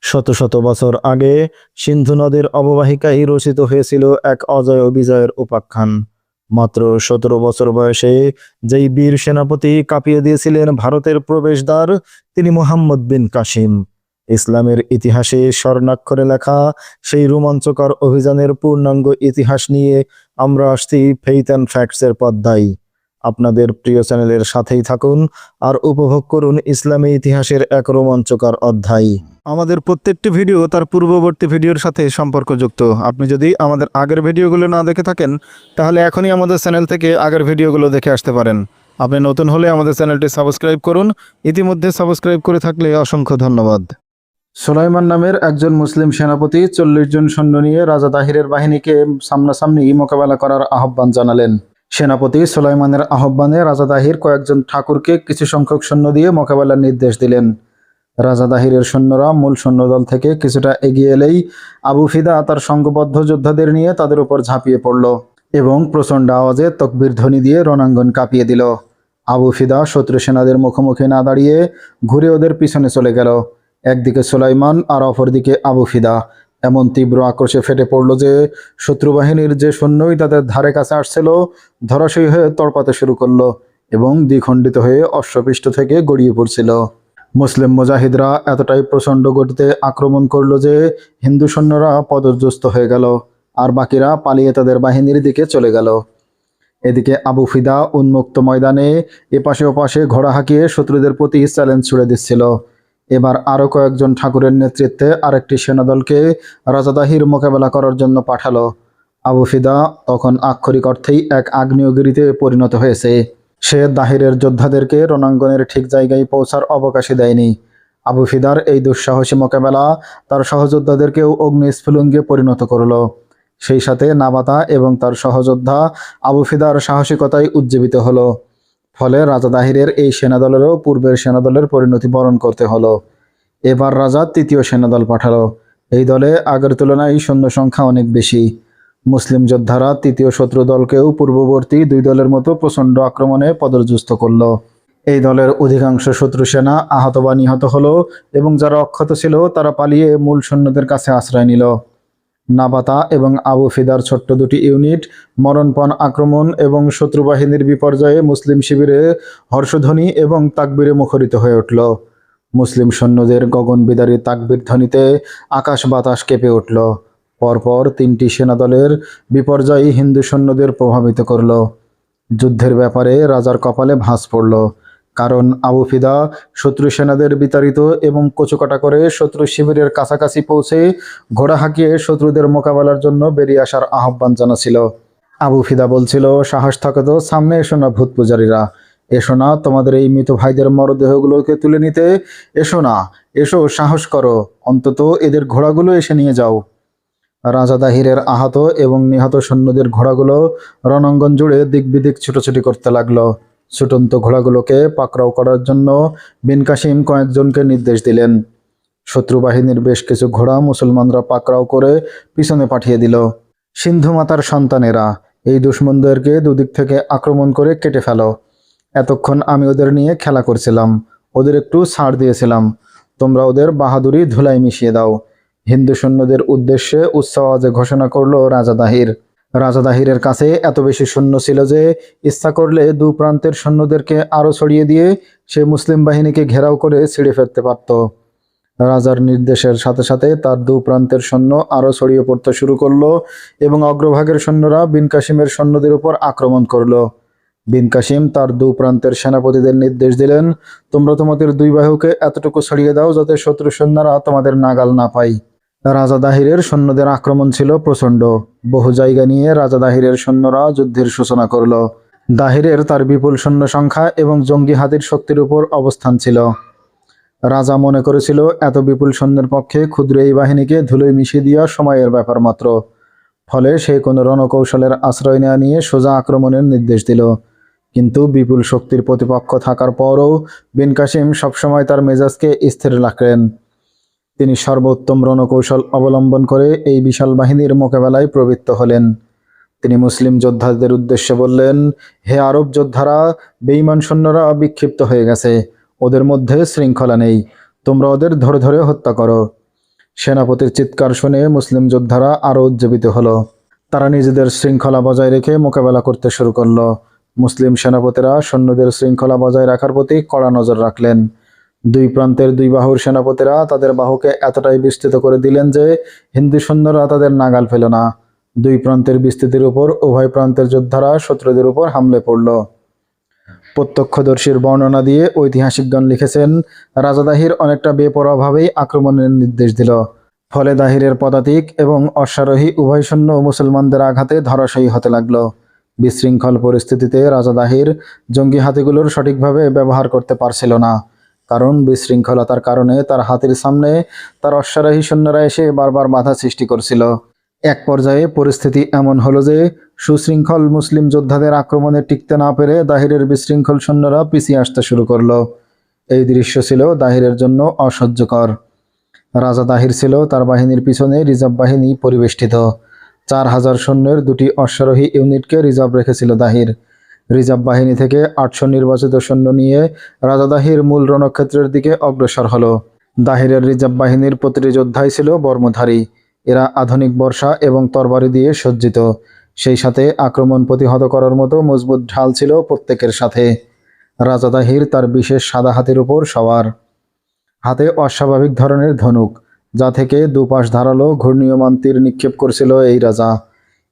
শত শত বছর আগে সিন্ধু নদীর অববাহিকায় রচিত হয়েছিল এক অজয় বিজয়ের উপাখ্যান। মাত্র 17 বছর বয়সে যেই বীর সেনাপতি কাঁপিয়ে দিয়েছিলেন ভারতের প্রবেশদ্বার, তিনি মুহাম্মদ বিন কাসিম। ইসলামের ইতিহাসে স্বর্ণাক্ষরে লেখা সেই রোমাঞ্চকর অভিযানের পূর্ণাঙ্গ ইতিহাস নিয়ে আমরা আসছি ফেইথ অ্যান্ড ফ্যাক্টসের পর্দায়। আপনাদের প্রিয় চ্যানেলের সাথেই থাকুন আর উপভোগ করুন ইসলামী ইতিহাসের এক রোমাঞ্চকর অধ্যায়। আমাদের প্রত্যেকটি ভিডিও তার পূর্ববর্তী ভিডিওর সাথে সম্পর্কযুক্ত। আপনি যদি আমাদের আগের ভিডিওগুলো না দেখে থাকেন, তাহলে এখনই আমাদের চ্যানেল থেকে আগের ভিডিওগুলো দেখে আসতে পারেন। আপনি নতুন হলে আমাদের চ্যানেলটি সাবস্ক্রাইব করুন। ইতিমধ্যে সাবস্ক্রাইব করে থাকলে অসংখ্য ধন্যবাদ। সুলাইমান নামের একজন মুসলিম সেনাপতি 40 জন সৈন্য নিয়ে রাজা দাহিরের বাহিনীকে সামনাসামনি মোকাবেলা করার আহ্বান জানালেন। সেনাপতি সুলাইমানের আহ্বানে রাজা দাহির কয়েকজন ঠাকুরকে কিছু সংখ্যক সৈন্য দিয়ে মোকাবেলার নির্দেশ দিলেন। রাজা দাহিরের সৈন্যরা মূল সৈন্যদল থেকে কিছুটা এগিয়ে এলেই আবু ফিদা তার সংঘবদ্ধ যোদ্ধাদের নিয়ে তাদের উপর ঝাঁপিয়ে পড়ল এবং প্রচণ্ড আওয়াজে তকবীর ধ্বনি দিয়ে রণাঙ্গন কাঁপিয়ে দিল। আবু ফিদা শত্রু সেনাদের মুখোমুখি না দাঁড়িয়ে ঘুরে ওদের পিছনে চলে গেল। একদিকে সুলাইমান আর অপরদিকে আবু ফিদা এমন তীব্র আক্রোশে ফেটে পড়ল যে শত্রু বাহিনীর যে সৈন্যই তাদের ধারে কাছে আসছিল ধরাশয়ী হয়ে তড়পাতে শুরু করলো এবং দ্বিখণ্ডিত হয়ে অশ্বপৃষ্ঠ থেকে গড়িয়ে পড়ছিল। মুসলিম মুজাহিদরা এতটাই প্রচণ্ড গতিতে আক্রমণ করল যে হিন্দু সৈন্যরা পদচ্যুত হয়ে গেল আর বাকিরা পালিয়ে তাদের বাহিনীর দিকে চলে গেল। এদিকে আবু ফিদা উন্মুক্ত ময়দানে এপাশে ওপাশে ঘোড়া হাঁকিয়ে শত্রুদের প্রতি চ্যালেঞ্জ ছুড়ে দিচ্ছিল। এবার আরও কয়েকজন ঠাকুরের নেতৃত্বে আরেকটি সেনাদলকে রাজা দাহির মোকাবেলা করার জন্য পাঠালো। আবু ফিদা তখন আক্ষরিক অর্থেই এক আগ্নেয়গিরিতে পরিণত হয়েছে। সে দাহিরের যোদ্ধাদেরকে রণাঙ্গনের ঠিক জায়গায় পৌঁছার অবকাশই দেয়নি। আবু ফিদার এই দুঃসাহসী মোকাবেলা তার সহযোদ্ধাদেরকেও অগ্নিস্ফুলিঙ্গে পরিণত করল। সেই সাথে নাবাতা এবং তার সহযোদ্ধা আবু ফিদার সাহসিকতায় উজ্জীবিত হলো। ফলে রাজা দাহিরের এই সেনাদলেরও পূর্বের সেনাদলের পরিণতি বরণ করতে হলো। এবার রাজা তৃতীয় সেনাদল পাঠালো। এই দলে আগের তুলনায় সৈন্য সংখ্যা অনেক বেশি। মুসলিম যোদ্ধারা তৃতীয় শত্রু দলকেও পূর্ববর্তী দুই দলের মতো প্রচণ্ড আক্রমণে পদচ্যুত করল। এই দলের অধিকাংশ শত্রু সেনা আহত বা নিহত হলো এবং যারা অক্ষত ছিল তারা পালিয়ে মূল সৈন্যদের কাছে আশ্রয় নিল। নাবাতা এবং আবু ফিদার ছোট্ট দুটি ইউনিট মরণপণ আক্রমণ এবং শত্রু বাহিনীর বিপর্যয়ে মুসলিম শিবিরে হর্ষধ্বনি এবং তাকবীরে মুখরিত হয়ে উঠল। মুসলিম সৈন্যদের গগনবিদারী তাকবীর ধ্বনিতে আকাশ বাতাস কেঁপে উঠল। পরপর তিনটি সেনাদলের বিপর্যয় হিন্দু সৈন্যদের প্রভাবিত করল। যুদ্ধের ব্যাপারে রাজার কপালে ভাঁজ পড়ল, কারণ আবু ফিদা শত্রু সেনাদের বিতাড়িত এবং কচুকাটা করে শত্রু শিবিরের কাছাকাছি পৌঁছে ঘোড়া হাঁকিয়ে শত্রুদের মোকাবেলার জন্য বেরিয়ে আসার আহ্বান জানাছিল। আবু ফিদা বলছিল, সাহস থাকে তো সামনে এসো না ভূত পূজারীরা, এসো না তোমাদের এই মৃত ভাইদের মরদেহগুলোকে তুলে নিতে, এসো না, এসো সাহস করো, অন্তত এদের ঘোড়াগুলো এসে নিয়ে যাও। রাজা দাহিরের আহত এবং নিহত সৈন্যদের ঘোড়াগুলো রণাঙ্গন জুড়ে দিক বিদিক ছুটোছুটি করতে লাগলো। ছুটন্ত ঘোড়াগুলোকে পাকড়াও করার জন্য বিন কাসিম কয়েকজনকে নির্দেশ দিলেন। শত্রু বাহিনীর বেশ কিছু ঘোড়া মুসলমানরা পাকড়াও করে পিছনে পাঠিয়ে দিল। সিন্ধু মাতার সন্তানেরা, এই দুশমনদেরকে দুদিক থেকে আক্রমণ করে কেটে ফেলো। এতক্ষণ আমি ওদের নিয়ে খেলা করছিলাম, ওদের একটু ছাড় দিয়েছিলাম, তোমরা ওদের বাহাদুরি ধুলায় মিশিয়ে দাও। হিন্দু সৈন্যদের উদ্দেশ্যে উচ্চ আওয়াজে ঘোষণা করলো রাজা দাহির। রাজা দাহিরের কাছে এত বেশি সৈন্য ছিল যে ইচ্ছা করলে দু প্রান্তের সৈন্যদেরকে আরও ছড়িয়ে দিয়ে সে মুসলিম বাহিনীকে ঘেরাও করে ছিঁড়ে ফেলতে পারত। রাজার নির্দেশের সাথে সাথে তার দু প্রান্তের সৈন্য আরও ছড়িয়ে পড়তে শুরু করলো এবং অগ্রভাগের সৈন্যরা বিন কাসিমের সৈন্যদের উপর আক্রমণ করলো। বিন কাসিম তার দু প্রান্তের সেনাপতিদের নির্দেশ দিলেন, তোমরা তোমাদের দুই বাহুকে এতটুকু ছড়িয়ে দাও যাতে শত্রু সৈন্যরা তোমাদের নাগাল না পায়। রাজা দাহিরের সৈন্যদের আক্রমণ ছিল প্রচণ্ড। বহু জায়গা নিয়ে রাজা দাহিরের সৈন্যরা যুদ্ধের সূচনা করল। দাহিরের তার বিপুল সৈন্য সংখ্যা এবং জঙ্গি হাতির শক্তির উপর অবস্থান ছিল। রাজা মনে করেছিল এত বিপুল সৈন্যের পক্ষে ক্ষুদ্র এই বাহিনীকে ধুলোয় মিশিয়ে দেওয়া সময়ের ব্যাপার মাত্র। ফলে সে কোনো রণকৌশলের আশ্রয় নেওয়া নিয়ে সোজা আক্রমণের নির্দেশ দিল। কিন্তু বিপুল শক্তির প্রতিপক্ষ থাকার পরও বিন কাসিম সবসময় তার মেজাজকে স্থির রাখলেন। তিনি সর্বোত্তম রণকৌশল অবলম্বন করে এই বিশাল বাহিনীর মোকাবেলায় প্রবৃত্ত হলেন। তিনি মুসলিম যোদ্ধাদের উদ্দেশ্যে বললেন, হে আরব যোদ্ধারা, বেঈমান সৈন্যরা বিক্ষিপ্ত হয়ে গেছে, ওদের মধ্যে শৃঙ্খলা নেই, তোমরা ওদের ধরে ধরে হত্যা করো। সেনাপতির চিৎকার শুনে মুসলিম যোদ্ধারা আরও উজ্জীবিত হলো। তারা নিজেদের শৃঙ্খলা বজায় রেখে মোকাবেলা করতে শুরু করলো। মুসলিম সেনাপতিরা সৈন্যদের শৃঙ্খলা বজায় রাখার প্রতি কড়া নজর রাখলেন। দুই প্রান্তের দুই বাহুর সেনাপতিরা তাদের বাহুকে এতটাই বিস্তৃত করে দিলেন যে হিন্দু সৈন্যরা তাদের নাগাল পেল না। দুই প্রান্তের বিস্তৃতির উপর উভয় প্রান্তের যোদ্ধারা শত্রুদের উপর হামলে পড়ল। প্রত্যক্ষদর্শীর বর্ণনা দিয়ে ঐতিহাসিকগণ লিখেছেন, রাজা দাহির অনেকটা বেপরোয়াভাবেই আক্রমণের নির্দেশ দিল। ফলে দাহিরের পদাতিক এবং অশ্বারোহী উভয় সৈন্য মুসলমানদের আঘাতে ধরাশয়ী হতে লাগল। বিশৃঙ্খল পরিস্থিতিতে রাজা দাহির জঙ্গি হাতিগুলোর সঠিকভাবে ব্যবহার করতে পারছিল না, কারণ বিশৃঙ্খলতার কারণে তার হাতির সামনে তার অশ্বারোহী সৈন্যরা এসে বারবার বাধা সৃষ্টি করছিল। এক পর্যায়ে পরিস্থিতি এমন হলো যে সুশৃঙ্খল মুসলিম যোদ্ধাদের আক্রমণে টিকতে না পেরে দাহিরের বিশৃঙ্খল সৈন্যরা পিছিয়ে আসতে শুরু করলো। এই দৃশ্য ছিল দাহিরের জন্য অসহ্যকর। রাজা দাহির ছিল তার বাহিনীর পিছনে রিজার্ভ বাহিনী পরিবেষ্টিত। 4000 সৈন্যের দুটি অশ্বারোহী ইউনিটকে রিজার্ভ রেখেছিল দাহির। রিজার্ভ বাহিনী থেকে 800 নির্বাচিত সৈন্য নিয়ে রাজা দাহির মূল রণক্ষেত্রের দিকে অগ্রসর হলো। দাহিরের রিজার্ভ বাহিনীর প্রতিটি যোদ্ধাই ছিল বর্মধারী। এরা আধুনিক বর্শা এবং তরবারি দিয়ে সজ্জিত। সেই সাথে আক্রমণ প্রতিহত করার মতো মজবুত ঢাল ছিল প্রত্যেকের সাথে। রাজা দাহির তার বিশেষ সাদা হাতির উপর সওয়ার। হাতে অস্বাভাবিক ধরনের ধনুক, যা থেকে দুপাশ ধারালো ঘূর্ণীয়মান তীর নিক্ষেপ করছিল এই রাজা।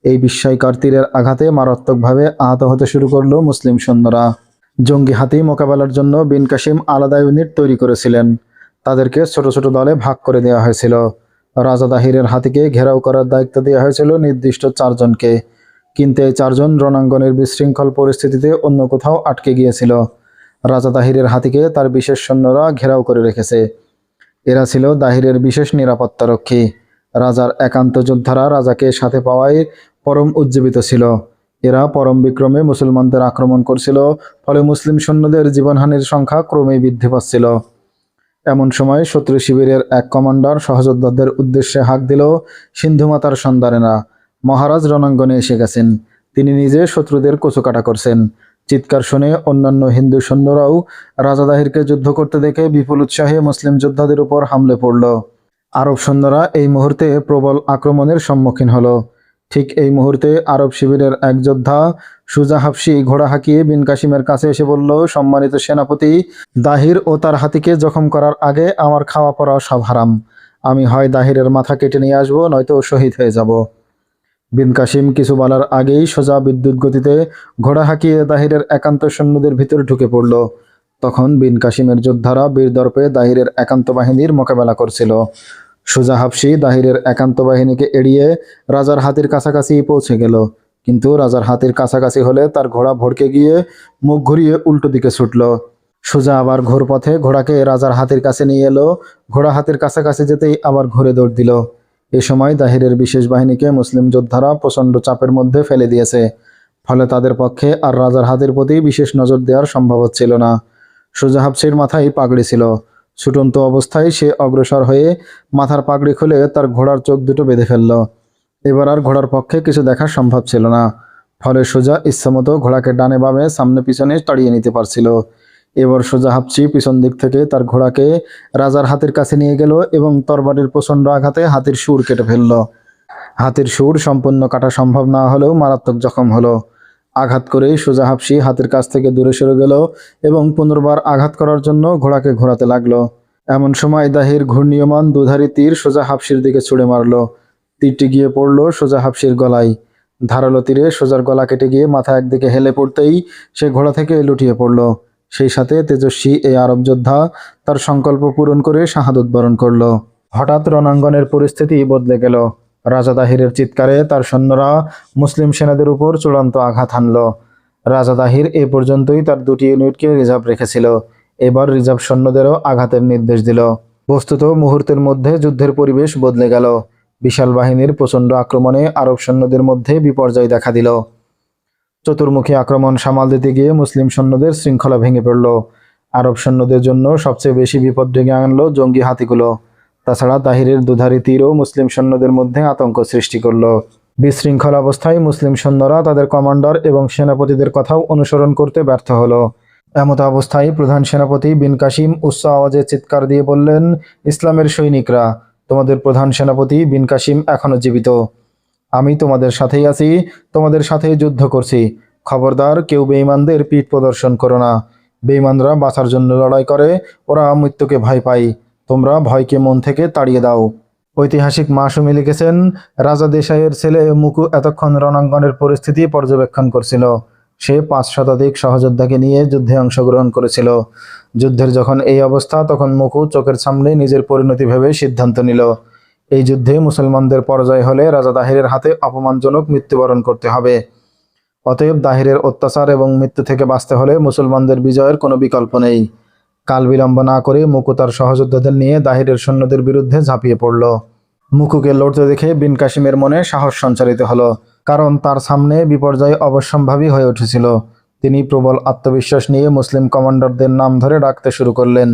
এই বিস্ময়কর তীরের আঘাতে মারাত্মকভাবে আহত হতে শুরু করলো মুসলিম সৈন্যরা। জঙ্গি হাতি মোকাবেলার জন্য বিন কাসিম আলাদা ইউনিট তৈরি করেছিলেন। তাদেরকে ছোট ছোট দলে ভাগ করে দেওয়া হয়েছিল। রাজা দাহিরের হাতিকে ঘেরাও করার দায়িত্ব দেওয়া হয়েছিল নির্দিষ্ট 4 জনকে, কিন্তু এই 4 জন রণাঙ্গনের বিশৃঙ্খল পরিস্থিতিতে অন্য কোথাও আটকে গিয়েছিল। রাজা দাহিরের হাতিকে তার বিশেষ সৈন্যরা ঘেরাও করে রেখেছে। এরা ছিল দাহিরের বিশেষ নিরাপত্তারক্ষী। রাজার একান্ত যোদ্ধারা রাজাকে সাথে পাওয়ায় পরম উজ্জীবিত ছিল। এরা পরম বিক্রমে মুসলমানদের আক্রমণ করছিল, ফলে মুসলিম সৈন্যদের জীবনহানির সংখ্যা ক্রমেই বৃদ্ধি পাচ্ছিল। এমন সময় শত্রু শিবিরের এক কমান্ডার সহযোদ্ধাদের উদ্দেশ্যে হাঁক দিল, সিন্ধুমাতার সন্তানেরা, মহারাজ রণাঙ্গনে এসে গেছেন। তিনি নিজে শত্রুদের কচুকাটা করছেন। চিৎকার শুনে অন্যান্য হিন্দু সৈন্যরাও রাজা দাহিরকে যুদ্ধ করতে দেখে বিপুল উৎসাহে মুসলিম যোদ্ধাদের উপর হামলে পড়ল। আরব সৈন্যরা এই মুহূর্তে প্রবল আক্রমণের সম্মুখীন হলো। ঠিক এই মুহূর্তে আরব শিবিরের এক যোদ্ধা সুজা হাফসি ঘোড়া হাঁকিয়ে বিন কাসিমের কাছে এসে বলল, সম্মানিত সেনাপতি, দাহির ও তার হাতিকে জখম করার আগে আমার খাওয়া পড়া সব হারাম। আমি হয় দাহিরের মাথা কেটে নিয়ে আসবো, নয়তো শহীদ হয়ে যাব। বিন কাসিম কিছু বলার আগেই সোজা বিদ্যুৎ গতিতে ঘোড়া হাঁকিয়ে দাহিরের একান্ত সৈন্যদের ভিতরে ঢুকে পড়ল। তখন বিন কাসিমের যোদ্ধারা বীরদর্পে দাহিরের একান্ত বাহিনীর মোকাবেলা করছিল। সুজা হাফসি দাহিরের একান্ত বাহিনীকে এড়িয়ে রাজার হাতির কাছাকাছি পৌঁছে গেল, কিন্তু রাজার হাতির কাছাকাছি হলে তার ঘোড়া ভড়কে গিয়ে মুখ ঘুরিয়ে উল্টো দিকে ছুটল। সুজা আবার ঘোরপথে ঘোড়াকে রাজার হাতির কাছে নিয়ে এলো। ঘোড়া হাতির কাছাকাছি যেতেই আবার ঘুরে দৌড় দিল। এ সময় দাহিরের বিশেষ বাহিনীকে মুসলিম যোদ্ধারা প্রচণ্ড চাপের মধ্যে ফেলে দিয়েছে, ফলে তাদের পক্ষে আর রাজার হাতির প্রতি বিশেষ নজর দেওয়ার সম্ভব হচ্ছিল না। সুজা হাফসির মাথায় পাগড়ি ছিল। ছুটন্ত অবস্থায় সে অগ্রসর হয়ে মাথার পাগড়ি খুলে তার ঘোড়ার চোখ দুটো বেঁধে ফেলল। এবার আর ঘোড়ার পক্ষে কিছু দেখা সম্ভব ছিল না, ফলে সুজা ইচ্ছামতো ঘোড়াকে ডানে বামে সামনে পিছনে তাড়িয়ে নিতে পারছিল। এবার সুজা হাফসি পিছন দিক থেকে তার ঘোড়াকে রাজার হাতির কাছে নিয়ে গেল এবং তরবারির প্রচণ্ড আঘাতে হাতির শুঁড় কেটে ফেলল। হাতির শুঁড় সম্পূর্ণ কাটা সম্ভব না হলেও মারাত্মক জখম হলো। আঘাত করেই সুজা হাফসি হাতির কাছ থেকে দূরে সরে গেল এবং পুনর্বার আঘাত করার জন্য ঘোড়াকে ঘোরাতে লাগলো। এমন সময় দাহির ঘূর্ণীয়মান দুধারী তীর সোজা হাফসির দিকে ছুড়ে মারল। তীরটি গিয়ে পড়ল সোজা হাফসির গলায়। ধারালো তীরে সোজার গলা কেটে গিয়ে মাথা একদিকে হেলে পড়তেই সে ঘোড়া থেকে লুটিয়ে পড়ল। সেই সাথে তেজস্বী এই আরব যোদ্ধা তার সংকল্প পূরণ করে শাহাদত বরণ করল। হঠাৎ রণাঙ্গনের পরিস্থিতি বদলে গেল। রাজা দাহিরের চিৎকারে তার সৈন্যরা মুসলিম সেনাদের উপর চূড়ান্ত আঘাত হানল। রাজা দাহির এ পর্যন্তই তার 2টি ইউনিটকে রিজার্ভ রেখেছিল। এবার রিজার্ভ সৈন্যদেরও আঘাতের নির্দেশ দিল। বস্তুত মুহূর্তের মধ্যে যুদ্ধের পরিবেশ বদলে গেল। বিশাল বাহিনীর প্রচণ্ড আক্রমণে আরব সৈন্যদের মধ্যে বিপর্যয় দেখা দিল। চতুর্মুখী আক্রমণ সামাল দিতে গিয়ে মুসলিম সৈন্যদের শৃঙ্খলা ভেঙে পড়ল। আরব সৈন্যদের জন্য সবচেয়ে বেশি বিপদ ডেকে আনলো জঙ্গি হাতিগুলো। তাছাড়া দাহিরের দুধারী তীরও মুসলিম সৈন্যদের মধ্যে আতঙ্ক সৃষ্টি করল। বিশৃঙ্খল অবস্থায় মুসলিম সৈন্যরা তাদের কমান্ডার এবং সেনাপতিদের কথাও অনুসরণ করতে ব্যর্থ হলো। এমত অবস্থায় প্রধান সেনাপতি বিন কাসিম উচ্চ আওয়াজে চিৎকার দিয়ে বললেন, ইসলামের সৈনিকরা, তোমাদের প্রধান সেনাপতি বিন কাসিম এখনো জীবিত। আমি তোমাদের সাথেই আছি, তোমাদের সাথেই যুদ্ধ করছি। খবরদার, কেউ বেঈমানদের পিঠ প্রদর্শন করো না। বেঈমানরা বাঁচার জন্য লড়াই করে, ওরা মৃত্যুকে ভয় পায়। তোমরা ভয়কে মন থেকে তাড়িয়ে দাও। ঐতিহাসিক মাসুমি লিখেছেন, রাজা দেশাইয়ের ছেলে মুকু এতক্ষণ রণাঙ্গনের পরিস্থিতি পর্যবেক্ষণ করছিল। সে 5 শতাধিক সহযোদ্ধাকে নিয়ে যুদ্ধে অংশগ্রহণ করেছিল। যুদ্ধের যখন এই অবস্থা, তখন মুকু চোখের সামনে নিজের পরিণতি ভেবে সিদ্ধান্ত নিল, এই যুদ্ধে মুসলমানদের পরাজয় হলে রাজা দাহিরের হাতে অপমানজনক মৃত্যুবরণ করতে হবে। অতএব দাহিরের অত্যাচার এবং মৃত্যু থেকে বাঁচতে হলে মুসলমানদের বিজয়ের কোনো বিকল্প নেই। কাল বিলম্ব না করে মুকু তার সহযোদ্ধাদের নিয়ে দাহিরের সৈন্যদের বিরুদ্ধে ঝাঁপিয়ে পড়ল। মুকুকে লড়তে দেখে বিন কাসিমের মনে সাহস সঞ্চারিত হলো, কারণ তার সামনে বিপর্যয় অবশ্যম্ভাবী হয়ে উঠেছিল। তিনি প্রবল আত্মবিশ্বাস নিয়ে মুসলিম কমান্ডারদের নাম ধরে ডাকতে শুরু করলেন,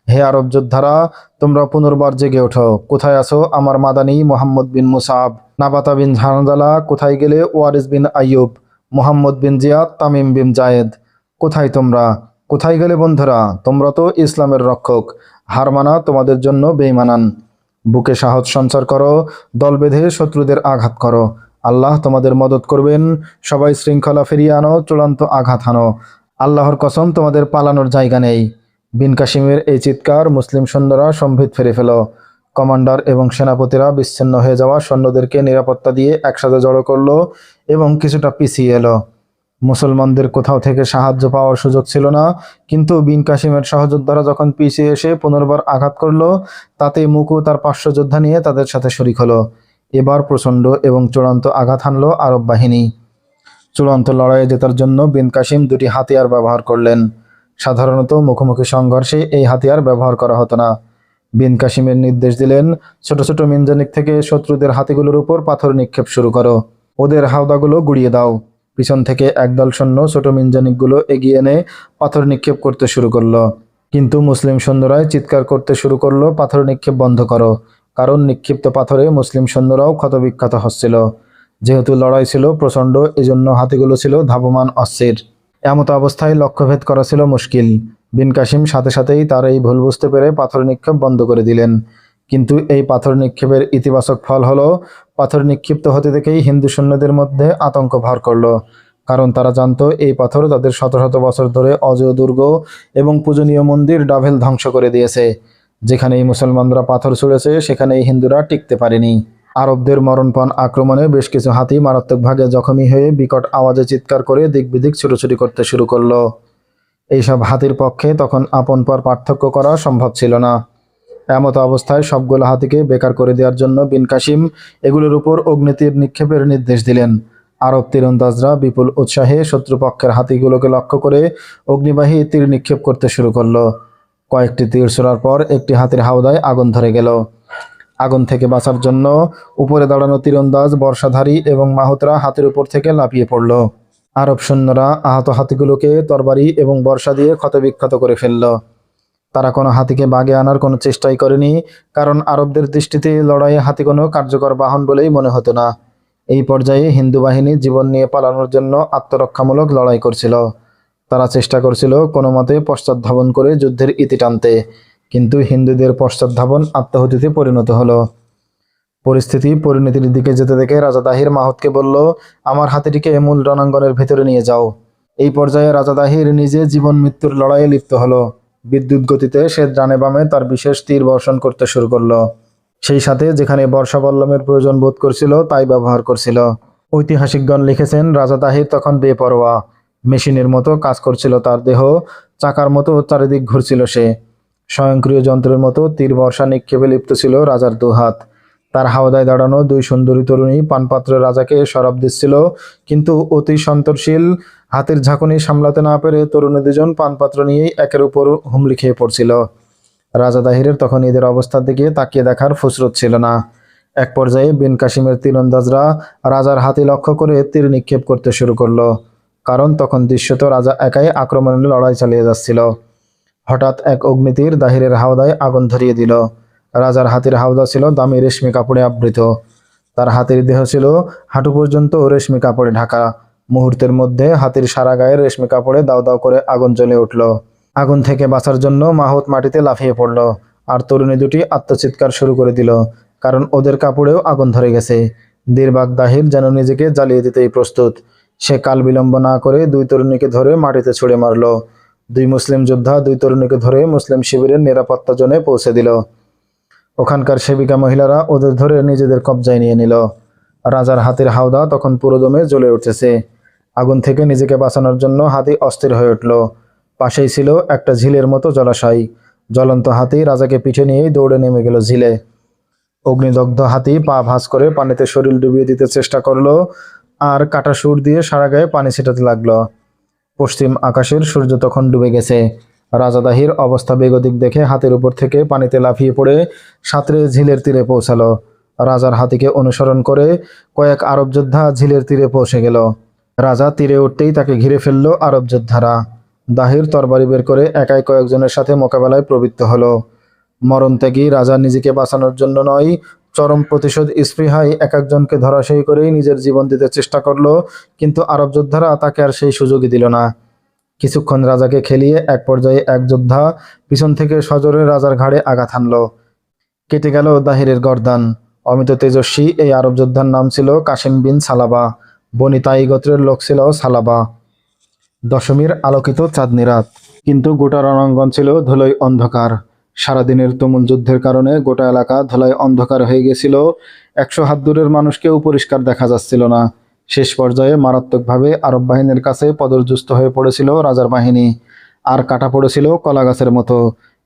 হে আরব যোদ্ধারা, তোমরা পুনর্বার জেগে ওঠো। কোথায় আছো আমার মাদানী মোহাম্মদ বিন মুসাব, নাবাতা বিন ঝানজালা? কোথায় গেলে ওয়ারিস বিন আইয়ুব, মোহাম্মদ বিন জিয়াদ, তামিম বিন জায়েদ? কোথায় তোমরা? কোথায় গেলে বন্ধুরা? তোমরা তো ইসলামের রক্ষক, হার মানা তোমাদের জন্য বেঈমানান। বুকে সাহস সঞ্চার করো, দল বেঁধে শত্রুদের আঘাত করো, আল্লাহ তোমাদের মদত করবেন। সবাই শৃঙ্খলা ফিরিয়ে আনো, চূড়ান্ত আঘাত হানো, আল্লাহর কসম তোমাদের পালানোর জায়গা নেই। বিন কাসিমের এই চিৎকার মুসলিম সৈন্যরা সম্ভিত ফেরে ফেল। কমান্ডার এবং সেনাপতিরা বিচ্ছিন্ন হয়ে যাওয়া সৈন্যদেরকে নিরাপত্তা দিয়ে একসাথে জড়ো করলো এবং কিছুটা পিছিয়ে এলো। মুসলমানদের কোথাও থেকে সাহায্য পাওয়ার সুযোগ ছিল না, কিন্তু বিন কাসিমের সহযোদ্ধারা যখন পিছিয়ে এসে পুনর্বার আঘাত করলো, তাতে মুকু তার 500 যোদ্ধা নিয়ে তাদের সাথে শরিক হলো। এবার প্রচণ্ড এবং চূড়ান্ত আঘাত হানল আরব বাহিনী। চূড়ান্ত লড়াইয়ে জেতার জন্য বিন কাসিম 2টি হাতিয়ার ব্যবহার করলেন। সাধারণত মুখোমুখি সংঘর্ষে এই হাতিয়ার ব্যবহার করা হতো না। বিন কাসিমের নির্দেশ দিলেন, ছোট ছোট মিনজানিক থেকে শত্রুদের হাতিগুলোর উপর পাথর নিক্ষেপ শুরু করো, ওদের হাওদাগুলো গুড়িয়ে দাও। পিছন থেকে একদল সৈন্য ছোট মিনজানিকগুলো এগিয়ে এনে পাথর নিক্ষেপ করতে শুরু করলো, কিন্তু মুসলিম সৈন্যরাই চিৎকার করতে শুরু করলো, পাথর নিক্ষেপ বন্ধ করো। কারণ নিক্ষিপ্ত পাথরে মুসলিম সৈন্যরাও ক্ষতবিক্ষত হচ্ছিল। যেহেতু লড়াই ছিল প্রচণ্ড, এজন্য হাতিগুলো ছিল ধাবমান অস্ত্রের। এমত অবস্থায় লক্ষ্যভেদ করা ছিল মুশকিল। বিন কাসিম সাথে সাথেই তার এই ভুল বুঝতে পেরে পাথর নিক্ষেপ বন্ধ করে দিলেন। কিন্তু এই পাথর নিক্ষেপের ইতিবাচক ফল হলো, পাথর নিক্ষিপ্ত হতে দেখেই হিন্দু সৈন্যদের মধ্যে আতঙ্ক ভর করলো। কারণ তারা জানতো এই পাথর তাদের শত শত বছর ধরে অজেয় দুর্গ এবং পূজনীয় মন্দির ডাভেল ধ্বংস করে দিয়েছে। যেখানেই মুসলমানরা পাথর ছুঁড়েছে, সেখানেই হিন্দুরা টিকতে পারেনি। আরবদের মরণপণ আক্রমণে বেশ কিছু হাতি মারাত্মকভাবে জখমী হয়ে বিকট আওয়াজে চিৎকার করে দিক বিদিক ছুটোছুটি করতে শুরু করলো। এইসব হাতির পক্ষে তখন আপন পর পার্থক্য করা সম্ভব ছিল না। এমত অবস্থায় সবগুলো হাতিকে বেকার করে দেওয়ার জন্য বিন কাসিম এগুলোর উপর অগ্নিতীর নিক্ষেপের নির্দেশ দিলেন। আরব তীরন্দাজরা বিপুল উৎসাহে শত্রুপক্ষের হাতিগুলোকে লক্ষ্য করে অগ্নিবাহী তীর নিক্ষেপ করতে শুরু করলো। কয়েকটি তীর ছোড়ার পর একটি হাতির হাওদায় আগুন ধরে গেল। আগুন থেকে বাঁচার জন্য উপরে দাঁড়ানো তীরন্দাজ, বর্ষাধারী এবং মাহুতরা হাতির উপর থেকে লাফিয়ে পড়ল। আরব সৈন্যরা আহত হাতিগুলোকে তরবারি এবং বর্ষা দিয়ে ক্ষতবিক্ষত করে ফেলল। তারা কোনো হাতিকে বাগে আনার কোনো চেষ্টাই করেনি, কারণ আরবদের দৃষ্টিতে লড়াইয়ে হাতি কোনো কার্যকর বাহন বলেই মনে হতো না। এই পর্যায়ে হিন্দু বাহিনী জীবন নিয়ে পালানোর জন্য আত্মরক্ষামূলক লড়াই করছিল। তারা চেষ্টা করছিল কোনো মতে পশ্চাৎধাবন করে যুদ্ধের ইতি টানতে, কিন্তু হিন্দুদের পশ্চাৎধাবন আত্মাহুতিতে পরিণত হলো। পরিণতির দিকে যেতে দেখে রাজা দাহির মাহুতকে বলল, আমার হাতিটিকে মূল রণাঙ্গনের ভেতরে নিয়ে যাও। এই পর্যায়ে রাজা দাহির নিজে জীবন মৃত্যুর লড়াইয়ে লিপ্ত হলো। বিদ্যুৎ গতিতে সে ডানে বামে তার বিশেষ তীর বর্ষণ করতে শুরু করলো। সেই সাথে যেখানে বর্ষাবল্লমের প্রয়োজন বোধ করছিল তাই ব্যবহার করছিল। ঐতিহাসিকগণ লিখেছেন, রাজা দাহির তখন বেপরোয়া, মেশিনের মতো কাজ করছিল তার দেহ, চাকার মতো চারিদিক ঘুরছিল সে। স্বয়ংক্রিয় যন্ত্রের মতো তীর বর্ষা নিক্ষেপে লিপ্ত ছিল রাজার দুহাত। তার হাওদায় দাঁড়ানো 2 সুন্দরী তরুণী পানপাত্র রাজাকে শরাব দিচ্ছিল, কিন্তু অতি সন্তর্শীল হাতের ঝাঁকুনি সামলাতে না পেরে তরুণী 2জন পানপাত্র নিয়েই একের উপর হুমড়ি খেয়ে পড়ছিল। রাজা দাহিরের তখন এদের অবস্থার দিকে তাকিয়ে দেখার ফুসরত ছিল না। এক পর্যায়ে বিন কাসিমের তীরন্দাজরা রাজার হাতি লক্ষ্য করে তীর নিক্ষেপ করতে শুরু করলো, কারণ তখন দৃশ্যত রাজা একাই আক্রমণের লড়াই চালিয়ে যাচ্ছিল। হঠাৎ এক অগ্নিতীর দাহিরের হাওদায় আগুন ধরিয়ে দিল। রাজার হাতির হাওদা ছিল দামি রেশমি কাপড়ে আবৃত। তার হাতির দেহ ছিল হাঁটু পর্যন্ত রেশমি কাপড়ে ঢাকা। মুহূর্তের মধ্যে হাতির সারা গায়ে রেশমি কাপড়ে দাও দাও করে আগুন জ্বলে উঠল। আগুন থেকে বাঁচার জন্য মাহুত মাটিতে লাফিয়ে পড়ল। আর তরুণী দুটি আত্মচিৎকার শুরু করে দিল, কারণ ওদের কাপড়েও আগুন ধরে গেছে। দিলবাগ দাহির যেন নিজেকে জ্বালিয়ে দিতেই প্রস্তুত। সে কাল বিলম্ব না করে দুই তরুণীকে ধরে মাটিতে ছুঁড়ে মারল। দুই মুসলিম যোদ্ধা দুই তরুণীকে ধরে মুসলিম শিবিরের নিরাপত্তা জোনে পৌঁছে দিল। ওখানকার সেবিকা মহিলারা ওদের ধরে নিজেদের কবজায় নিয়ে নিল। রাজার হাতির হাওদা তখন পুরোদমে জ্বলে উঠেছে। আগুন থেকে নিজেকে বাঁচানোর জন্য হাতি অস্থির হয়ে উঠল। পাশেই ছিল একটা ঝিলের মতো জলাশয়। জ্বলন্ত হাতি রাজাকে পিঠে নিয়েই দৌড়ে নেমে গেল ঝিলে। অগ্নিদগ্ধ হাতি পা ভাঁজ করে পানিতে শরীর ডুবিয়ে দিতে চেষ্টা করলো, আর কাটা সুর দিয়ে সারা গায়ে পানি ছিটাতে লাগলো। পশ্চিম আকাশের সূর্য তখন ডুবে গেছে। রাজা দাহির অবস্থা বেগতিক দেখে হাতির উপর থেকে পানিতে লাফিয়ে পড়ে সাঁতরে ঝিলের তীরে পৌঁছালো। রাজার হাতিকে অনুসরণ করে কয়েক আরব যোদ্ধা ঝিলের তীরে পৌঁছে গেল। রাজা তীরে উঠতেই তাকে ঘিরে ফেলল আরব যোদ্ধারা। দাহির তরবারি বের করে একাই কয়েকজনের সাথে মোকাবেলায় প্রবৃত্ত হলো। মরণত্যাগী রাজা নিজেকে বাঁচানোর জন্য নয়, চরম প্রতিশোধ স্পৃহায় এক একজনকে ধরাশায়ী করেই নিজের জীবন দিতে চেষ্টা করলো, কিন্তু আরব যোদ্ধারা তাকে আর সেই সুযোগই দিল না। কিছুক্ষণ রাজাকে খেলিয়ে এক পর্যায়ে এক যোদ্ধা পিছন থেকে সজোরে রাজার ঘাড়ে আঘাত হানল। কেটে গেল দাহিরের গর্দান। অমিত তেজস্বী এই আরব যোদ্ধার নাম ছিল কাসিম বিন সালাবা। বনি তাই গোত্রের লোক ছিল সালাবা। দশমীর আলোকিত চাঁদনি রাত, কিন্তু গোটা রণাঙ্গন ছিল ধুলোয় অন্ধকার। সারাদিনের তুমুল যুদ্ধের কারণে গোটা এলাকা ধুলায় অন্ধকার হয়ে গেছিল। 100 হাত দূরের মানুষকেও পরিষ্কার দেখা যাচ্ছিল না। শেষ পর্যায়ে মারাত্মকভাবে আরব বাহিনীর কাছে পদরযুস্ত হয়ে পড়েছিল রাজার বাহিনী, আর কাটা পড়েছিল কলা গাছের মতো।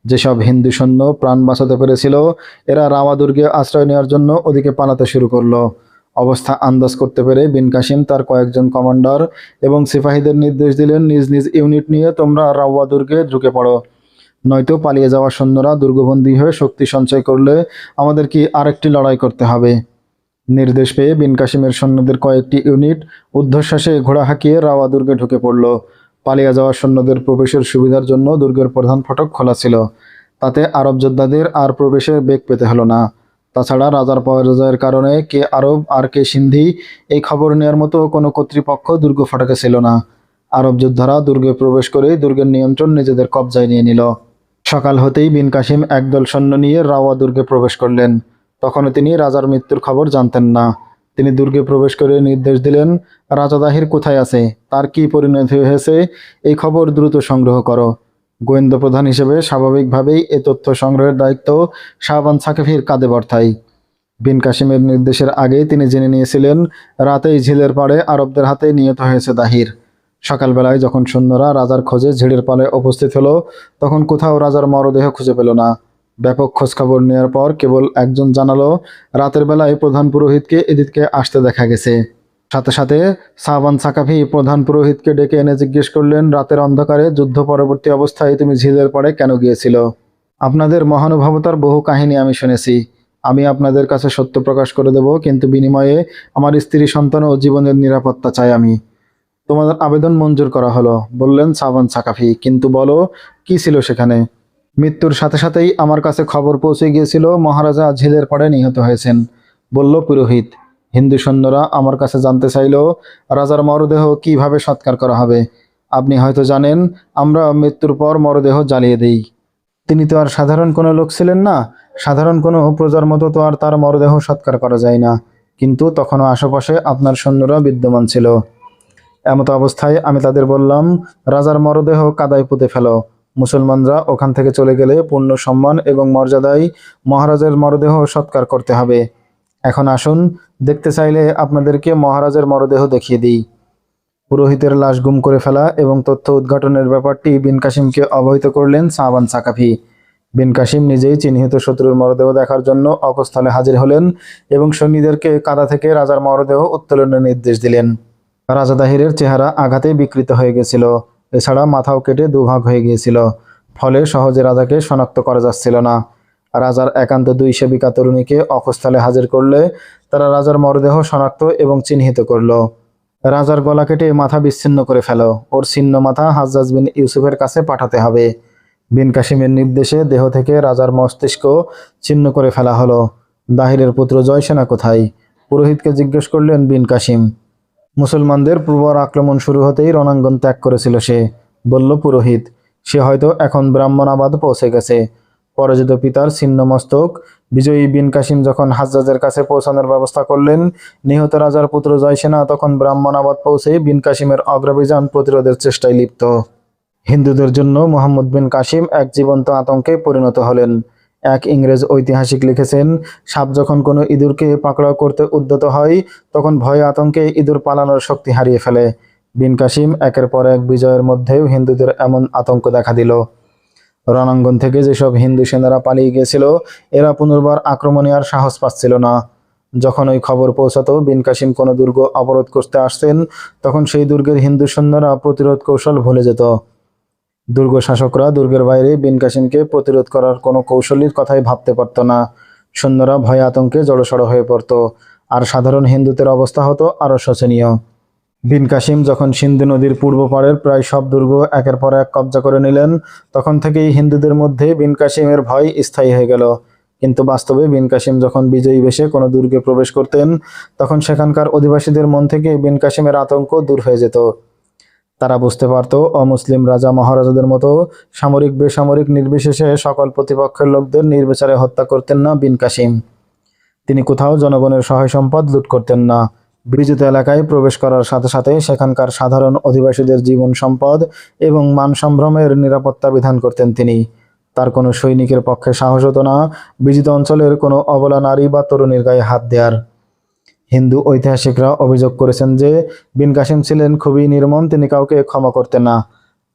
যেসব হিন্দু সৈন্য প্রাণ বাঁচাতে পেরেছিল, এরা রাওয়া দুর্গে আশ্রয় নেওয়ার জন্য ওদিকে পালাতে শুরু করলো। অবস্থা আন্দাজ করতে পেরে বিন কাসিম তার কয়েকজন কমান্ডার এবং সিপাহীদের নির্দেশ দিলেন, নিজ নিজ ইউনিট নিয়ে তোমরা রাওয়া দুর্গে ঢুকে পড়ো, নয়তো পালিয়ে যাওয়া সৈন্যরা দুর্গবন্দী হয়ে শক্তি সঞ্চয় করলে আমাদের কি আরেকটি লড়াই করতে হবে। নির্দেশ পেয়ে বিন কাসিমের সৈন্যদের কয়েকটি ইউনিট ঊর্ধ্বশ্বাসে ঘোড়া হাঁকিয়ে রাওয়া দুর্গে ঢুকে পড়ল। পালিয়ে যাওয়া সৈন্যদের প্রবেশের সুবিধার জন্য দুর্গের প্রধান ফটক খোলা ছিল, তাতে আরব যোদ্ধাদের আর প্রবেশে বেগ পেতে হলো না। তাছাড়া রাজার পরাজয়ের কারণে কে আরব আর কে সিন্ধি এই খবর নেওয়ার মতো কোনো কর্তৃপক্ষ দুর্গ ফটকে ছিল না। আরব যোদ্ধারা দুর্গে প্রবেশ করেই দুর্গের নিয়ন্ত্রণ নিজেদের কবজায় নিয়ে নিল। সকাল হতেই বিন কাসিম একদল সৈন্য নিয়ে রাওয়া দুর্গে প্রবেশ করলেন। তখনও তিনি রাজার মৃত্যুর খবর জানতেন না। তিনি দুর্গে প্রবেশ করে নির্দেশ দিলেন, রাজা দাহির কোথায় আছে, তার কি পরিণতি হয়েছে, এই খবর দ্রুত সংগ্রহ করো। গোয়েন্দা প্রধান হিসেবে স্বাভাবিকভাবেই এ তথ্য সংগ্রহের দায়িত্ব শাহবান সাকাফির কাঁধে বর্তায়। বিন কাসিমের নির্দেশের আগেই তিনি জেনে নিয়েছিলেন রাতেই ঝিলের পাড়ে আরবদের হাতে নিহত হয়েছে দাহির। সকালবেলায় যখন সৈন্যরা রাজার খোঁজে ঝিলের পাড়ে উপস্থিত হলো, তখন কোথাও রাজার মরদেহ খুঁজে পেল না। ব্যাপক খোঁজখবর নেওয়ার পর কেবল একজন জানালো, রাতের বেলায় প্রধান পুরোহিতকে এদিকে আসতে দেখা গেছে। সাথে সাথে শাহবান সাকাফি প্রধান পুরোহিতকে ডেকে এনে জিজ্ঞেস করলেন, রাতের অন্ধকারে যুদ্ধ পরবর্তী অবস্থায় তুমি ঝিলের পাড়ে কেন গিয়েছিল? আপনাদের মহানুভবতার বহু কাহিনী আমি শুনেছি। আমি আপনাদের কাছে সত্য প্রকাশ করে দেব, কিন্তু বিনিময়ে আমার স্ত্রী সন্তান ও জীবনের নিরাপত্তা চাই আমি। তোমাদের আবেদন মঞ্জুর করা হলো, বললেন শাহবান সাকাফি। কিন্তু বলো, কি ছিল সেখানে? মৃত্যুর সাথে সাথেই আমার কাছে খবর পৌঁছে গিয়েছিল মহারাজা ঝিলের পাড়ে নিহত হয়েছেন, বলল পুরোহিত। হিন্দু সৈন্যরা আমার কাছে জানতে চাইল রাজার মরদেহ কিভাবে সৎকার করা হবে। আপনি হয়তো জানেন, আমরা মৃত্যুর পর মরদেহ জ্বালিয়ে দিই। তিনি তো আর সাধারণ কোনো লোক ছিলেন না। সাধারণ কোনো প্রজার মতো তো আর তার মরদেহ সৎকার করা যায় না। কিন্তু তখনও আশেপাশে আপনার সৈন্যরা বিদ্যমান ছিল। এমতো অবস্থায় আমি তাদের বললাম, রাজার মরদেহ কাদায় পুঁতে ফেলো। মুসলমানরা ওখান থেকে চলে গেলে পূর্ণ সম্মান এবং মর্যাদায় মহারাজের মরদেহ সৎকার করতে হবে। এখন আসুন, দেখতে চাইলে আপনাদেরকে মহারাজের মরদেহ দেখিয়ে দিই। পুরোহিতের লাশ গুম করে ফেলা এবং তথ্য উদ্ঘাটনের ব্যাপারটি বিন কাসিমকে অবহিত করলেন শাহবান সাকাফি। বিন কাসিম নিজেই চিহ্নিত শত্রুর মরদেহ দেখার জন্য অকস্থলে হাজির হলেন এবং সৈন্যদেরকে কাদা থেকে রাজার মরদেহ উত্তোলনের নির্দেশ দিলেন। রাজা দাহিরের চেহারা আঘাতে বিকৃত হয়ে গেছিল, এছাড়া মাথাও কেটে দুভাগ হয়ে গিয়েছিল। ফলে সহজে রাজাকে শনাক্ত করা যাচ্ছিল না। রাজার একান্ত 2 সেবিকা তরুণীকে অকস্থলে হাজির করলে তারা রাজার মরদেহ শনাক্ত এবং চিহ্নিত করল। রাজার গলা কেটে মাথা বিচ্ছিন্ন করে ফেলো, ওর ছিন্ন মাথা হাজ্জাজ বিন ইউসুফের কাছে পাঠাতে হবে। বিন কাসিমের নির্দেশে দেহ থেকে রাজার মস্তিষ্ক ছিন্ন করে ফেলা হলো। দাহিরের পুত্র জয়সেনা কোথায়? পুরোহিতকে জিজ্ঞেস করলেন বিন কাসিম। মুসলমানদের পূর্বর আক্রমণ শুরু হতেই রণাঙ্গন ত্যাগ করেছিল সে, বলল পুরোহিত। সে হয়তো এখন ব্রাহ্মণাবাদ পৌঁছে গেছে। পরাজিত পিতার ছিন্ন মস্তক বিজয়ী বিন কাসিম যখন হাজ্জাজের কাছে পৌঁছানোর ব্যবস্থা করলেন, নিহত রাজার পুত্র জয়সেনা তখন ব্রাহ্মণাবাদ পৌঁছে বিন কাসিমের অগ্রাভিযান প্রতিরোধের চেষ্টায় লিপ্ত। হিন্দুদের জন্য মোহাম্মদ বিন কাসিম এক জীবন্ত আতঙ্কে পরিণত হলেন। এক ইংরেজ ঐতিহাসিক লিখেছেন, সাপ যখন কোনো ইঁদুরকে পাকড়াও করতে উদ্যত হয়, তখন ভয়ে আতঙ্কে ইঁদুর পালানোর শক্তি হারিয়ে ফেলে। বিন কাসিম একের পর এক বিজয়ের মধ্যেও হিন্দুদের এমন আতঙ্ক দেখা দিল। রণাঙ্গন থেকে যেসব হিন্দু সেনারা পালিয়ে গিয়েছিল, এরা পুনর্বার আক্রমণে আর সাহস পাচ্ছিল না। যখন ওই খবর পৌঁছাতো বিন কাসিম কোনো দুর্গ অবরোধ করতে আসতেন, তখন সেই দুর্গের হিন্দু সৈন্যরা প্রতিরোধ কৌশল ভুলে যেত। দুর্গ শাসকরা দুর্গের বাইরে বিন কাসিমকে প্রতিরোধ করার কোনো কৌশলীর কথাই ভাবতে পারত না। সৈন্যরা ভয়ে আতঙ্কে জড়সড় হয়ে পড়ত, আর সাধারণ হিন্দুদের অবস্থা হতো আরও শোচনীয়। বিন কাসিম যখন সিন্ধু নদীর পূর্ব পাড়ের প্রায় সব দুর্গ একের পর এক কব্জা করে নিলেন, তখন থেকেই হিন্দুদের মধ্যে বিন কাসিমের ভয় স্থায়ী হয়ে গেল। কিন্তু বাস্তবে বিন কাসিম যখন বিজয়ী বেশে কোনো দুর্গে প্রবেশ করতেন, তখন সেখানকার অধিবাসীদের মন থেকে বিন কাসিমের আতঙ্ক দূর হয়ে যেত। তারা বুঝতে পারত, অমুসলিম রাজা মহারাজাদের মতো সামরিক বেসামরিক নির্বিশেষে সকল প্রতিপক্ষের লোকদের নির্বিচারে হত্যা করতেন না বিন কাসিম। তিনি কোথাও জনগণের সহায় সম্পদ লুট করতেন না। বিজিত এলাকায় প্রবেশ করার সাথে সাথে সেখানকার সাধারণ অধিবাসীদের জীবন সম্পদ এবং মান সম্ভ্রমের নিরাপত্তা বিধান করতেন তিনি। তার কোনো সৈনিকের পক্ষে সাহস হতো না বিজিত অঞ্চলের কোনো অবলা নারী বা তরুণীর গায়ে হাত দেওয়ার। হিন্দু ঐতিহাসিকরা অভিযোগ করেছেন যে বিন কাসিম ছিলেন খুবই নির্মম, তিনি কাউকে ক্ষমা করতেন না।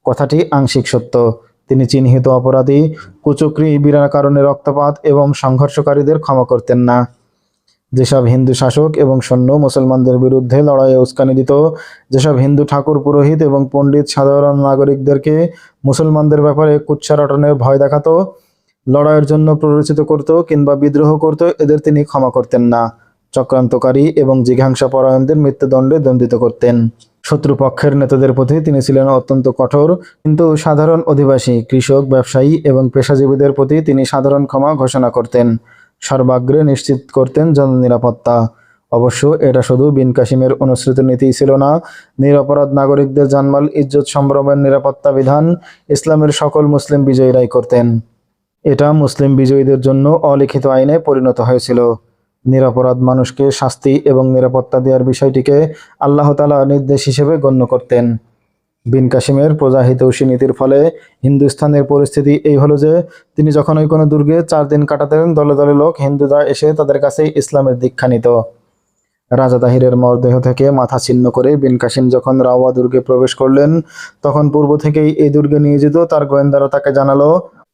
কথাটি আংশিক সত্য। তিনি চিহ্নিত অপরাধী, কুচক্রী, বিনা কারণে রক্তপাত এবং সংঘর্ষকারীদের ক্ষমা করতেন না। যেসব হিন্দু শাসক এবং সৈন্য মুসলমানদের বিরুদ্ধে লড়াইয়ে উস্কানি দিত, যেসব হিন্দু ঠাকুর, পুরোহিত এবং পণ্ডিত সাধারণ নাগরিকদেরকে মুসলমানদের ব্যাপারে কুৎসা রটনের ভয় দেখাতো, লড়াইয়ের জন্য প্ররোচিত করত কিংবা বিদ্রোহ করত, এদের তিনি ক্ষমা করতেন না। চক্রান্তকারী এবং জিঘাংসা পরায়ণদের মৃত্যুদণ্ডে দণ্ডিত করতেন। শত্রুপক্ষের নেতাদের প্রতি তিনি ছিলেন অত্যন্ত কঠোর, কিন্তু সাধারণ অধিবাসী, কৃষক, ব্যবসায়ী এবং পেশাজীবীদের প্রতি তিনি সাধারণ ক্ষমা ঘোষণা করতেন। সর্বাগ্রে নিশ্চিত করতেন জননিরাপত্তা। অবশ্য এটা শুধু বিন কাসিমের অনুসৃত নীতিই ছিল না। নিরপরাধ নাগরিকদের জানমাল, ইজ্জত, সম্ভ্রমের নিরাপত্তা বিধান ইসলামের সকল মুসলিম বিজয়ীরাই করতেন। এটা মুসলিম বিজয়ীদের জন্য অলিখিত আইনে পরিণত হয়েছিল। নিরপরাধ মানুষকে শাস্তি এবং নিরাপত্তা দেওয়ার বিষয়টিকে আল্লাহ তাআলা নির্দেশ হিসেবে গণ্য করতেন। বিন কাসিমের প্রজাহিতৈষী নীতির ফলে হিন্দুস্থানের পরিস্থিতি এই হলো যে তিনি যখন ওই কোনো দুর্গে 4 দিন কাটাতেন, দলে দলে লোক হিন্দুরা এসে তাদের কাছে ইসলামের দীক্ষা নিত। রাজা দাহিরের মরদেহ থেকে মাথা ছিন্ন করে বিন কাসিম যখন রাওয়া দুর্গে প্রবেশ করলেন, তখন পূর্ব থেকেই এই দুর্গে নিয়োজিত তার গোয়েন্দারা তাকে জানালো,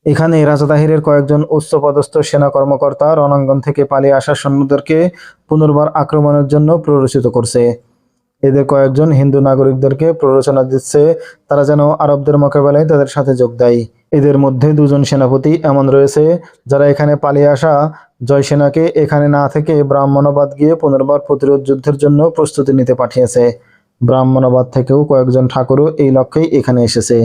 এখানে রাজা দাহিরের কয়েকজন উচ্চপদস্থ সেনা কর্মকর্তা রণাঙ্গন থেকে পালিয়ে আসা সৈন্যদেরকে পুনর্বার আক্রমণের জন্য প্ররোচিত করছে। এদের কয়েকজন হিন্দু নাগরিকদেরকে প্ররোচনা দিচ্ছে তারা যেন আরবদের মোকাবেলায় তাদের সাথে যোগ দেয়। এদের মধ্যে 2 জন সেনাপতি এমন রয়েছে যারা এখানে পালিয়ে আসা জয়সেনাকে এখানে না থেকে ব্রাহ্মণাবাদ গিয়ে পুনর্বার প্রতিরোধ যুদ্ধের জন্য প্রস্তুতি নিতে পাঠিয়েছে। ব্রাহ্মণাবাদ থেকেও কয়েকজন ঠাকুরও এই লক্ষ্যেই এখানে এসেছে।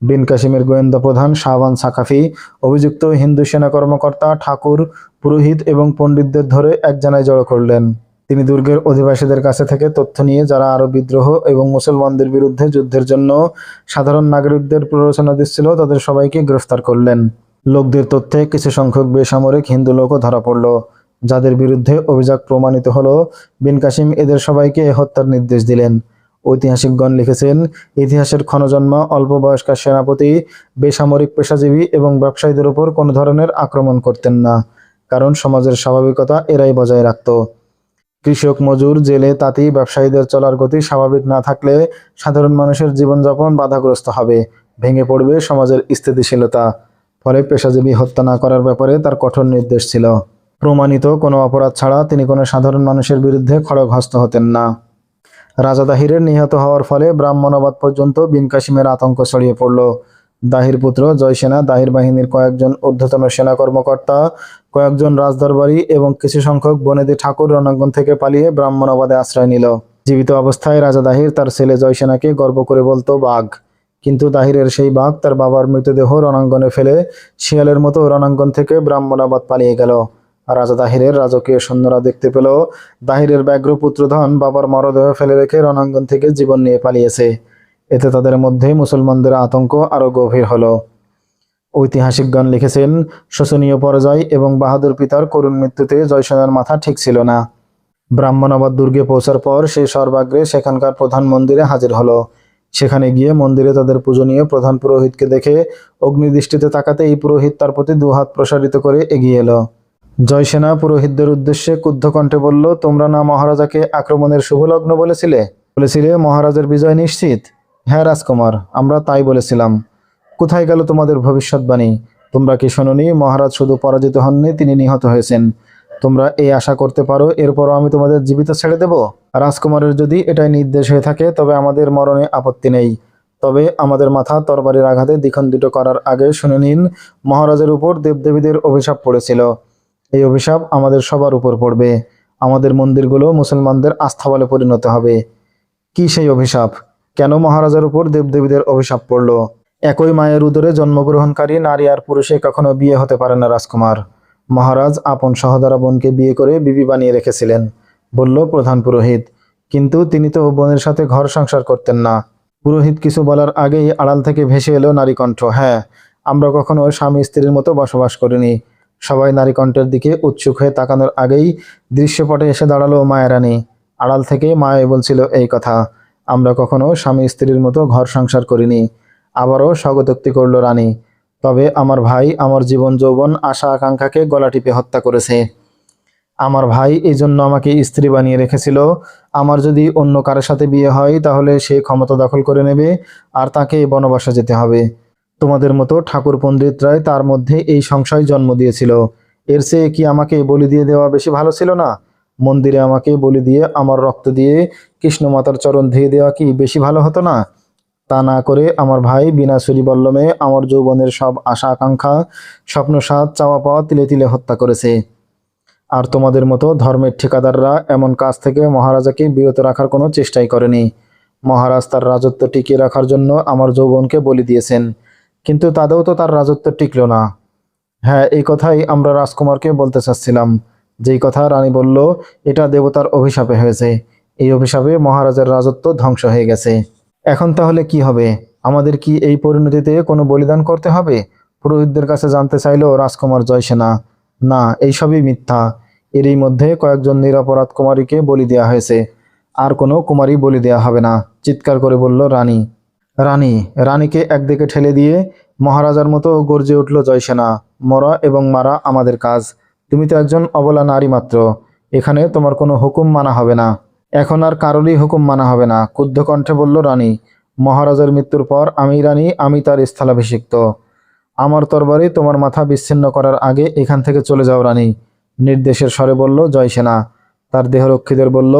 বিন কাসিমের গোয়েন্দা প্রধান শাহবান সাকাফি অভিযুক্ত হিন্দু সেনা কর্মকর্তা, ঠাকুর, পুরোহিত এবং পণ্ডিতদের ধরে এক জায়গায় জড়ো করলেন। তিনি দুর্গের অধিবাসীদের কাছে থেকে তথ্য নিয়ে যারা আরো বিদ্রোহ এবং মুসলমানদের বিরুদ্ধে যুদ্ধের জন্য সাধারণ নাগরিকদের প্ররোচনা দিচ্ছিল তাদের সবাইকে গ্রেফতার করলেন। লোকদের তথ্যে কিছু সংখ্যক বেসামরিক হিন্দু লোকও ধরা পড়ল, যাদের বিরুদ্ধে অভিযোগ প্রমাণিত হলো। বিন কাসিম এদের সবাইকে হত্যার নির্দেশ দিলেন। ঐতিহাসিকগণ লিখেছেন, ইতিহাসের ক্ষণজন্মা অল্প বয়স্ক সেনাপতি বেসামরিক পেশাজীবী এবং ব্যবসায়ীদের উপর কোনো ধরনের আক্রমণ করতেন না, কারণ সমাজের স্বাভাবিকতা এরাই বজায় রাখত। কৃষক, মজুর, জেলে, তাঁতি, ব্যবসায়ীদের চলার গতি স্বাভাবিক না থাকলে সাধারণ মানুষের জীবনযাপন বাধাগ্রস্ত হবে, ভেঙে পড়বে সমাজের স্থিতিশীলতা। ফলে পেশাজীবী হত্যা না করার ব্যাপারে তার কঠোর নির্দেশ ছিল। প্রমাণিত কোনো অপরাধ ছাড়া তিনি কোনো সাধারণ মানুষের বিরুদ্ধে খড়গহস্ত হতেন না। রাজা দাহিরের নিহত হওয়ার ফলে ব্রাহ্মণাবাদ পর্যন্ত বিন কাসিমের আতঙ্ক ছড়িয়ে পড়ল। দাহির পুত্র জয়সেনা, দাহির বাহিনীর কয়েকজন ঊর্ধ্বতন সেনা কর্মকর্তা, কয়েকজন রাজদরবারি এবং কিছু সংখ্যক বনেদি ঠাকুর রণাঙ্গন থেকে পালিয়ে ব্রাহ্মণাবাদে আশ্রয় নিল। জীবিত অবস্থায় রাজা দাহির তার ছেলে জয়সেনাকে গর্ব করে বলতো বাঘ, কিন্তু দাহিরের সেই বাঘ তার বাবার মৃতদেহ রণাঙ্গনে ফেলে শিয়ালের মতো রণাঙ্গন থেকে ব্রাহ্মণাবাদ পালিয়ে গেল। রাজা দাহিরের রাজকীয় সৈন্যরা দেখতে পেল দাহিরের ব্যগ্র পুত্রধন বাবার মরদেহ ফেলে রেখে রণাঙ্গন থেকে জীবন নিয়ে পালিয়েছে। এতে তাদের মধ্যে মুসলমানদের আতঙ্ক আরো গভীর হলো। ঐতিহাসিকগণ লিখেছেন, শোচনীয় পরাজয় এবং বাহাদুর পিতার করুণ মৃত্যুতে জয়সেনার মাথা ঠিক ছিল না। ব্রাহ্মণাবাদ দুর্গে পৌঁছার পর সে সর্বাগ্রে সেখানকার প্রধান মন্দিরে হাজির হলো। সেখানে গিয়ে মন্দিরে তাদের পূজনীয় প্রধান পুরোহিতকে দেখে অগ্নিদৃষ্টিতে তাকাতে এই পুরোহিত তার প্রতি দুহাত প্রসারিত করে এগিয়ে এলো। জয়সেনা পুরোহিতদের উদ্দেশ্যে ক্রুদ্ধ কণ্ঠে বলল, তোমরা না মহারাজাকে আক্রমণের শুভলগ্ন বলেছিলে মহারাজের বিজয় নিশ্চিত? হ্যাঁ রাজকুমার, আমরা তাই বলেছিলাম। কোথায় গেল তোমাদের ভবিষ্যৎবাণী? তোমরা কি শোনোনি মহারাজ শুধু পরাজিত হননি, তিনি নিহত হয়েছেন? তোমরা এই আশা করতে পারো এরপরও আমি তোমাদের জীবিত ছেড়ে দেব? রাজকুমারের যদি এটাই নির্দেশ হয়ে থাকে তবে আমাদের মরণে আপত্তি নেই। তবে আমাদের মাথা তরবারির আঘাতে দ্বিখণ্ডিত করার আগে শুনে নিন, মহারাজের উপর দেবদেবীদের অভিশাপ পড়েছিল। এই অভিশাপ আমাদের সবার উপর পড়বে। আমাদের মন্দিরগুলো মুসলমানদের আস্থাবলে পরিণত হবে। কি সেই অভিশাপ? কেন মহারাজার উপর দেবদেবীদের অভিশাপ পড়ল? একই মায়ের উদরে জন্মগ্রহণকারী নারী আর পুরুষে কখনো বিয়ে হতে পারে না রাজকুমার। মহারাজ আপন সহোদরা বোনকে বিয়ে করে বিবি বানিয়ে রেখেছিলেন, বলল প্রধান পুরোহিত। কিন্তু তিনি তো বোনের সাথে ঘর সংসার করতেন না। পুরোহিত কিছু বলার আগেই আড়াল থেকে ভেসে এলো নারীকণ্ঠ। হ্যাঁ, আমরা কখনো স্বামী স্ত্রীর মতো বসবাস করিনি। সবাই নারীকণ্ঠের দিকে উৎসুক হয়ে তাকানোর আগেই দৃশ্যপটে এসে দাঁড়ালো মায়েরানী। আড়াল থেকে মায়ে বলছিল এই কথা, আমরা কখনো স্বামী স্ত্রীর মতো ঘর সংসার করিনি। আবারও স্বগতোক্তি করল রানী, তবে আমার ভাই আমার জীবন যৌবন আশা আকাঙ্ক্ষাকে গলা টিপে হত্যা করেছে। আমার ভাই এই জন্য আমাকে স্ত্রী বানিয়ে রেখেছিল। আমার যদি অন্য কারোর সাথে বিয়ে হয় তাহলে সে ক্ষমতা দখল করে নেবে আর তাকে বনবাসে যেতে হবে। তোমাদের মতো ঠাকুর পণ্ডিতরাই তার মধ্যে এই সংশয় জন্ম দিয়েছিল। এর চেয়ে কি আমাকে বলি দিয়ে দেওয়া বেশি ভালো ছিল না? মন্দিরে আমাকে বলি দিয়ে আমার রক্ত দিয়ে কৃষ্ণমাতার চরণ ধুয়ে দেওয়া কি বেশি ভালো হতো না? তা না করে আমার ভাই বিনা ছুরি বল্লমে আমার যৌবনের সব আশা আকাঙ্ক্ষা, স্বপ্ন সাধ, চাওয়া পাওয়া তিলে তিলে হত্যা করেছে। আর তোমাদের মতো ধর্মের ঠিকাদাররা এমন কাজ থেকে মহারাজাকে বিরত রাখার কোনো চেষ্টাই করেনি। মহারাজ তার রাজত্ব টিকিয়ে রাখার জন্য আমার যৌবনকে বলি দিয়েছেন, কিন্তু তাতেও তো তার রাজত্ব টিকল না। হ্যাঁ, এই কথাই আমরা রাজকুমারকে বলতে চাচ্ছিলাম। যেই কথা রানী বলল, এটা দেবতার অভিশাপে হয়েছে। এই অভিশাপে মহারাজের রাজত্ব ধ্বংস হয়ে গেছে। এখন তাহলে কি হবে? আমাদের কি এই পরিণতিতে কোনো বলিদান করতে হবে? পুরোহিতদের কাছে জানতে চাইল রাজকুমার জয়সেনা। না, এইসবই মিথ্যা। এরই মধ্যে কয়েকজন নিরপরাধ কুমারীকে বলি দেওয়া হয়েছে, আর কোনো কুমারী বলি দেওয়া হবে না, চিৎকার করে বলল রানী। রানীকে একদিকে ঠেলে দিয়ে মহারাজার মতো গর্জে উঠল জয়সেনা, মরা এবং মারা আমাদের কাজ। তুমি তো একজন অবলা নারী মাত্র। এখানে তোমার কোনো হুকুম মানা হবে না। এখন আর কারোরই হুকুম মানা হবে না, ক্রুদ্ধ কণ্ঠে বলল রানী। মহারাজার মৃত্যুর পর আমি রানী, আমি তার স্থলাভিষিক্ত। আমার তরবারি তোমার মাথা বিচ্ছিন্ন করার আগে এখান থেকে চলে যাও রানী, নির্দেশের স্বরে বলল জয়সেনা। তার দেহরক্ষীদের বলল,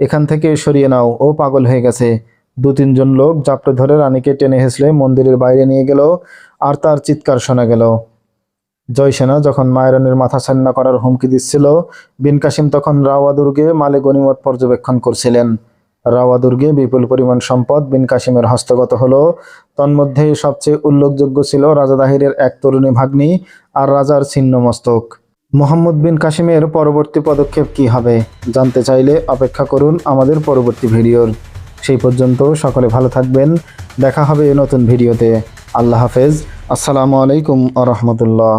এখান থেকে সরিয়ে নাও, ও পাগল হয়ে গেছে। 2-3 জন লোক জাপটে ধরে রানীকে টেনে হেঁচড়ে মন্দিরের বাইরে নিয়ে গেল, আর তার চিৎকার শোনা গেল। জয়সেনা যখন মায়েরানীর মাথা ছান্না করার হুমকি দিচ্ছিল, বিন কাসিম তখন রাওয়া দুর্গে মালে গনিমত পর্যবেক্ষণ করছিলেন। রাওয়া দুর্গে বিপুল পরিমাণ সম্পদ বিন কাসিমের হস্তগত হলো। তন্মধ্যে সবচেয়ে উল্লেখযোগ্য ছিল রাজা দাহিরের এক তরুণী ভাগ্নী আর রাজার ছিন্ন মস্তক। মোহাম্মদ বিন কাসিমের পরবর্তী পদক্ষেপ কি হবে জানতে চাইলে অপেক্ষা করুন আমাদের পরবর্তী ভিডিওর। সেই পর্যন্ত সকলে ভালো থাকবেন। দেখা হবে নতুন ভিডিওতে। আল্লাহ হাফেজ। আসসালামু আলাইকুম আ রহমতুল্লাহ।